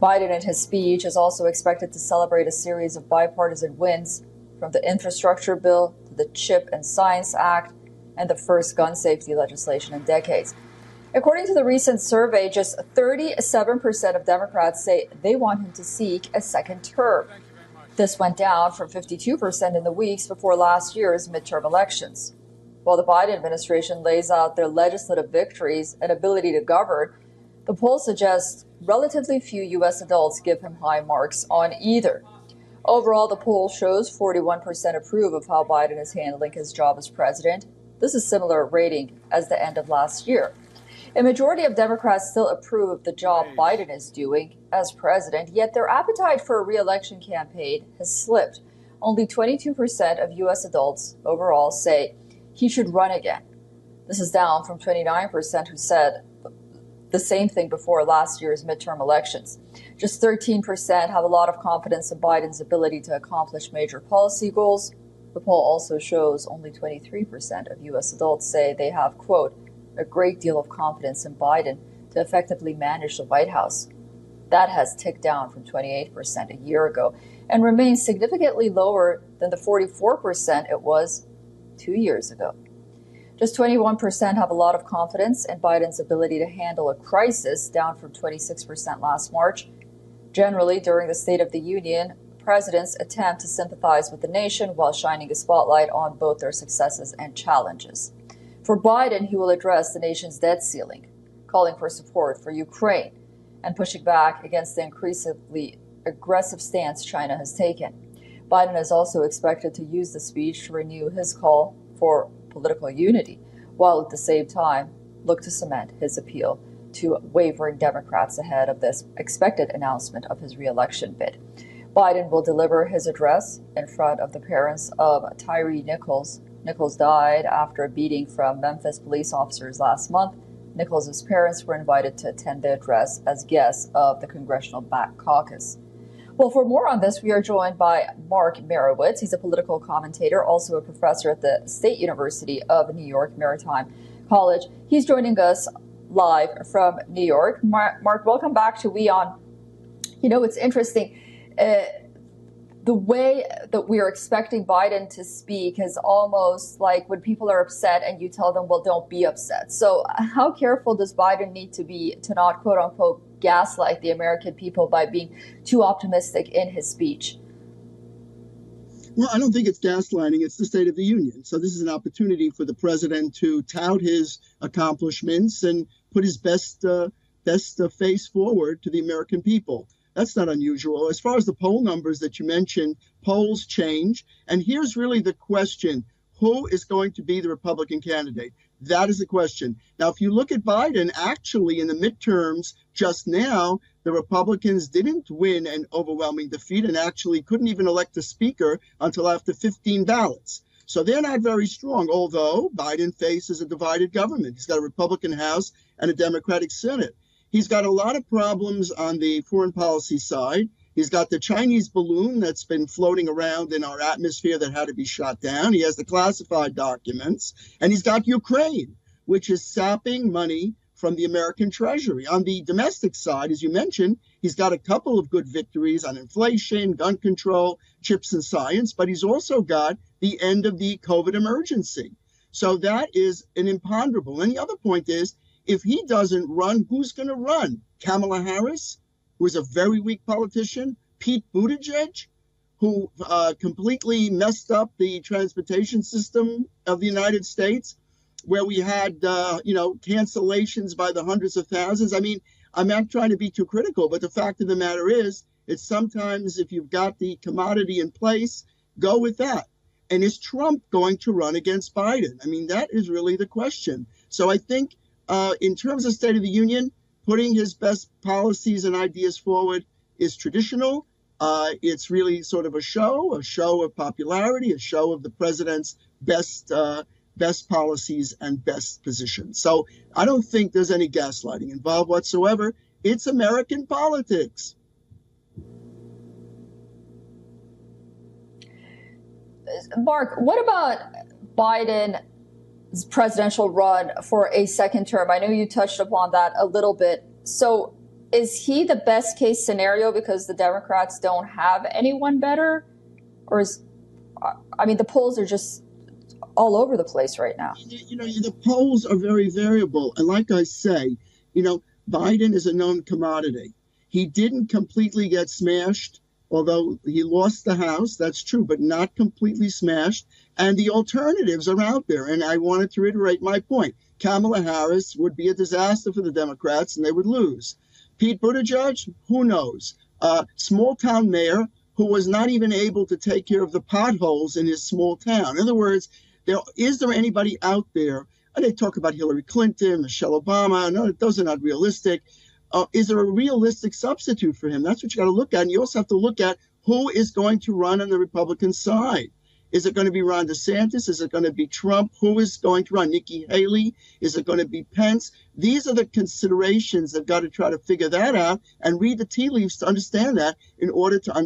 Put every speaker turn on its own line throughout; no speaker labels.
Biden in his speech is also expected to celebrate a series of bipartisan wins, from the infrastructure bill to the Chip and Science Act and the first gun safety legislation in decades. According to the recent survey, just 37% of Democrats say they want him to seek a second term. This went down from 52% in the weeks before last year's midterm elections. While the Biden administration lays out their legislative victories and ability to govern, the poll suggests relatively few U.S. adults give him high marks on either. Overall, the poll shows 41% approve of how Biden is handling his job as president. This is a similar rating as the end of last year. A majority of Democrats still approve of the job Biden is doing as president, yet their appetite for a re-election campaign has slipped. Only 22% of U.S. adults overall say he should run again. This is down from 29% who said the same thing before last year's midterm elections. Just 13% have a lot of confidence in Biden's ability to accomplish major policy goals. The poll also shows only 23% of U.S. adults say they have, quote, a great deal of confidence in Biden to effectively manage the White House. That has ticked down from 28% a year ago and remains significantly lower than the 44% it was 2 years ago. Just 21% have a lot of confidence in Biden's ability to handle a crisis, down from 26% last March. Generally, during the State of the Union, presidents attempt to sympathize with the nation while shining a spotlight on both their successes and challenges. For Biden, he will address the nation's debt ceiling, calling for support for Ukraine, and pushing back against the increasingly aggressive stance China has taken. Biden is also expected to use the speech to renew his call for political unity, while at the same time look to cement his appeal to wavering Democrats ahead of this expected announcement of his re-election bid. Biden will deliver his address in front of the parents of Tyree Nichols. Nichols died after a beating from Memphis police officers last month. Nichols' parents were invited to attend the address as guests of the Congressional Black Caucus. Well, for more on this, we are joined by Mark Merowitz. He's a political commentator, also a professor at the State University of New York Maritime College. He's joining us live from New York. Mark, welcome back to WION. You know, it's interesting. The way that we are expecting Biden to speak is almost like when people are upset and you tell them, well, don't be upset. So how careful does Biden need to be to not, quote unquote, gaslight the American people by being too optimistic in his speech?
Well, I don't think it's gaslighting. It's the State of the Union. So this is an opportunity for the president to tout his accomplishments and put his best face forward to the American people. That's not unusual. As far as the poll numbers that you mentioned, polls change. And here's really the question. Who is going to be the Republican candidate? That is the question. Now, if you look at Biden, actually in the midterms just now, the Republicans didn't win an overwhelming defeat and actually couldn't even elect a speaker until after 15 ballots. So they're not very strong, although Biden faces a divided government. He's got a Republican House and a Democratic Senate. He's got a lot of problems on the foreign policy side. He's got the Chinese balloon that's been floating around in our atmosphere that had to be shot down. He has the classified documents. And he's got Ukraine, which is sapping money from the American Treasury. On the domestic side, as you mentioned, he's got a couple of good victories on inflation, gun control, chips and science, but he's also got the end of the COVID emergency. So that is an imponderable. And the other point is, if he doesn't run, who's going to run? Kamala Harris, who is a very weak politician, Pete Buttigieg, who completely messed up the transportation system of the United States, where we had, cancellations by the hundreds of thousands. I mean, I'm not trying to be too critical, but the fact of the matter is, it's sometimes if you've got the commodity in place, go with that. And is Trump going to run against Biden? I mean, that is really the question. So I think in terms of State of the Union, putting his best policies and ideas forward is traditional. It's really sort of a show of popularity, a show of the president's best policies and best positions. So I don't think there's any gaslighting involved whatsoever. It's American politics.
Mark, what about Biden's presidential run for a second term? I know you touched upon that a little bit. So is he the best case scenario because the Democrats don't have anyone better? Or the polls are just all over the place right now.
The polls are very variable. And like I say, Biden is a known commodity. He didn't completely get smashed, although he lost the House. That's true, but not completely smashed. And the alternatives are out there. And I wanted to reiterate my point. Kamala Harris would be a disaster for the Democrats and they would lose. Pete Buttigieg, who knows? Small town mayor who was not even able to take care of the potholes in his small town. In other words, is there anybody out there? And they talk about Hillary Clinton, Michelle Obama. No, those are not realistic. Is there a realistic substitute for him? That's what you got to look at. And you also have to look at who is going to run on the Republican side. Is it going to be Ron DeSantis? Is it going to be Trump? Who is going to run? Nikki Haley? Is it going to be Pence? These are the considerations they've got to try to figure that out and read the tea leaves to understand that in order to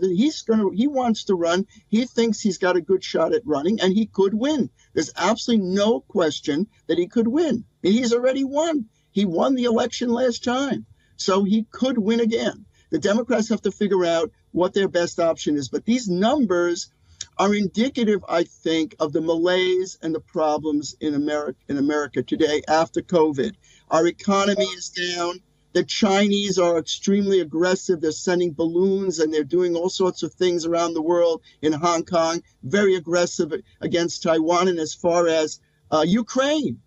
he wants to run. He thinks he's got a good shot at running and he could win. There's absolutely no question that he could win. And he's already won. He won the election last time. So he could win again. The Democrats have to figure out what their best option is. But these numbers are indicative, I think, of the malaise and the problems in America today after COVID. Our economy is down. The Chinese are extremely aggressive. They're sending balloons and they're doing all sorts of things around the world. In Hong Kong, very aggressive against Taiwan. And as far as Ukraine,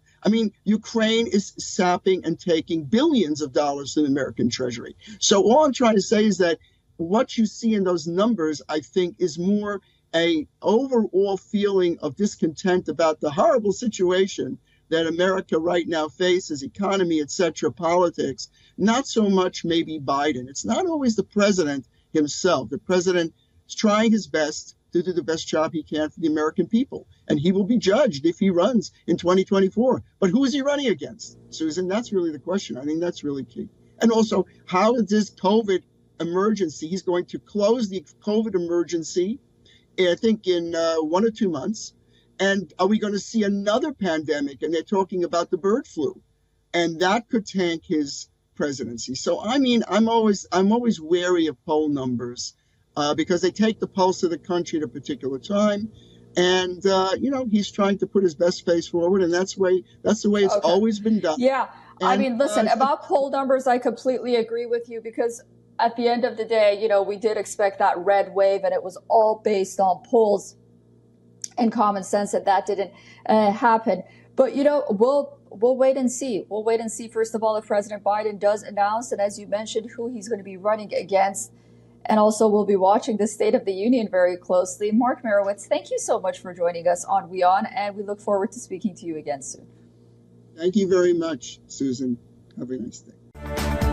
Ukraine is sapping and taking billions of dollars from the American Treasury. So all I'm trying to say is that what you see in those numbers, I think, is more a overall feeling of discontent about the horrible situation that America right now faces, economy, etc., politics, not so much maybe Biden. It's not always the president himself. The president is trying his best to do the best job he can for the American people. And he will be judged if he runs in 2024. But who is he running against, Susan? That's really the question. I think that's really key. And also, how is this COVID emergency? He's going to close the COVID emergency, I think, in 1 or 2 months. And are we going to see another pandemic? And they're talking about the bird flu. And that could tank his presidency. So, I'm always wary of poll numbers because they take the pulse of the country at a particular time. And, he's trying to put his best face forward. And that's the way it's always been done.
Yeah.
And,
listen, about poll numbers, I completely agree with you because at the end of the day, we did expect that red wave and it was all based on polls and common sense that didn't happen. But, we'll wait and see. We'll wait and see, first of all, if President Biden does announce, and as you mentioned, who he's going to be running against. And also, we'll be watching the State of the Union very closely. Mark Merowitz, thank you so much for joining us on WION, and we look forward to speaking to you again soon.
Thank you very much, Susan. Have a nice day.